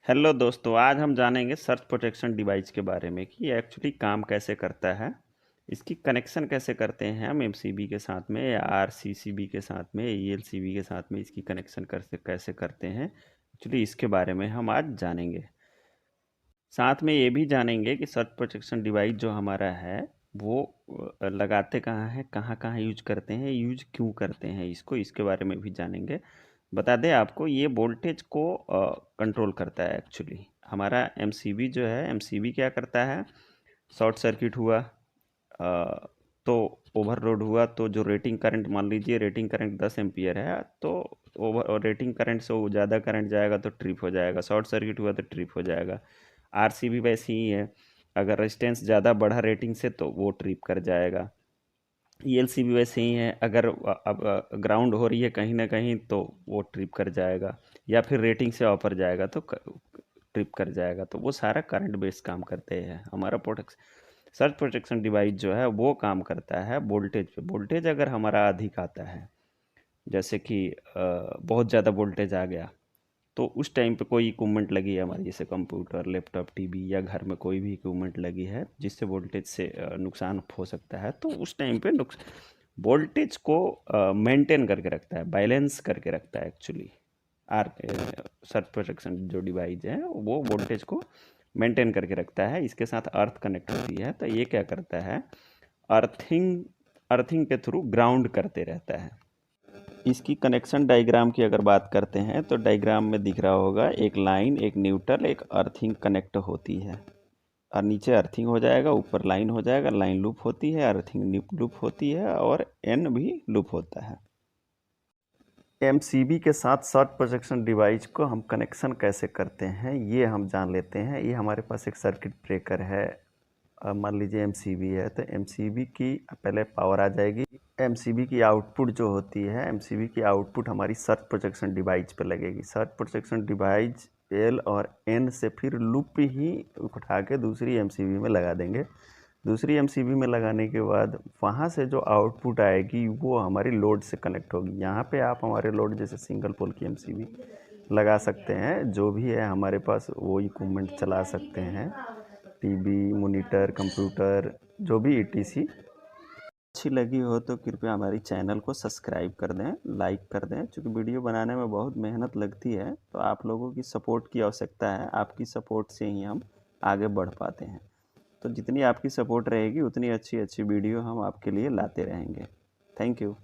Hello दोस्तों, आज हम जानेंगे सर्च प्रोटेक्शन डिवाइस के बारे में कि ये एक्चुअली काम कैसे करता है। इसकी कनेक्शन कैसे करते हैं हम एमसीबी के साथ में या आरसीसीबी के साथ में, ईएलसीबी के साथ में इसकी कनेक्शन कैसे करते हैं। एक्चुअली इसके बारे में हम आज जानेंगे। साथ में ये भी जानेंगे कि सर्च प्रोटेक्शन डिवाइस जो हमारा है वो लगाते कहाँ हैं, कहाँ कहाँ यूज करते हैं, यूज क्यों करते हैं, इसके बारे में भी जानेंगे। बता दें आपको, ये वोल्टेज को कंट्रोल करता है। एक्चुअली हमारा एमसीबी जो है, एमसीबी क्या करता है, शॉर्ट सर्किट हुआ तो ओवरलोड हुआ तो जो रेटिंग करंट, मान लीजिए रेटिंग करंट 10 एम्पियर है, तो ओवर रेटिंग करंट से ज़्यादा करंट जाएगा तो ट्रिप हो जाएगा, शॉर्ट सर्किट हुआ तो ट्रिप हो जाएगा। आरसीबी वैसे ही है, अगर रेजिस्टेंस ज़्यादा बढ़ा रेटिंग से तो वो ट्रिप कर जाएगा। ईएलसीबी वैसे ही है, अगर अब ग्राउंड हो रही है कहीं ना कहीं तो वो ट्रिप कर जाएगा, या फिर रेटिंग से ऑफर जाएगा तो ट्रिप कर जाएगा। तो वो सारा करंट बेस्ड काम करते हैं। हमारा सर्च प्रोटेक्शन डिवाइस जो है वो काम करता है वोल्टेज पे। वोल्टेज अगर हमारा अधिक आता है, जैसे कि बहुत ज़्यादा वोल्टेज आ गया, तो उस टाइम पे कोई इक्विपमेंट लगी है हमारी, जैसे कंप्यूटर, लैपटॉप, टीवी, या घर में कोई भी इक्विपमेंट लगी है जिससे वोल्टेज से नुकसान हो सकता है, तो उस टाइम पे वोल्टेज को मेंटेन करके रखता है, बैलेंस करके रखता है। एक्चुअली आर सर्च प्रोटेक्शन जो डिवाइस है वो वोल्टेज को मेंटेन करके रखता है। इसके साथ अर्थ कनेक्ट होती है, तो ये क्या करता है, अर्थिंग अर्थिंग के थ्रू ग्राउंड करते रहता है। इसकी कनेक्शन डायग्राम की अगर बात करते हैं तो डायग्राम में दिख रहा होगा, एक लाइन, एक न्यूट्रल, एक अर्थिंग कनेक्ट होती है, और नीचे अर्थिंग हो जाएगा, ऊपर लाइन हो जाएगा, लाइन लूप होती है, अर्थिंग लूप होती है, और एन भी लूप होता है। एमसीबी के साथ सर्च प्रोटेक्शन डिवाइस को हम कनेक्शन कैसे करते हैं ये हम जान लेते हैं। ये हमारे पास एक सर्किट ब्रेकर है, मान लीजिए एमसीबी है, तो एमसीबी की पहले पावर आ जाएगी। एमसीबी की आउटपुट जो होती है, एमसीबी की आउटपुट हमारी सर्च प्रोटेक्शन डिवाइस पे लगेगी। सर्च प्रोटेक्शन डिवाइस एल और एन से फिर लूप ही उठा के दूसरी एमसीबी में लगा देंगे। दूसरी एमसीबी में लगाने के बाद वहाँ से जो आउटपुट आएगी वो हमारी लोड से कनेक्ट होगी। यहाँ पे आप हमारे लोड, जैसे सिंगल पोल की एमसीबी लगा सकते हैं, जो भी है हमारे पास वो इक्विपमेंट चला सकते हैं, टीवी, मॉनिटर, कंप्यूटर, जो भी ईटीसी। अच्छी लगी हो तो कृपया हमारी चैनल को सब्सक्राइब कर दें, लाइक कर दें। चूँकि वीडियो बनाने में बहुत मेहनत लगती है, तो आप लोगों की सपोर्ट की आवश्यकता है। आपकी सपोर्ट से ही हम आगे बढ़ पाते हैं। तो जितनी आपकी सपोर्ट रहेगी उतनी अच्छी अच्छी वीडियो हम आपके लिए लाते रहेंगे। Thank you.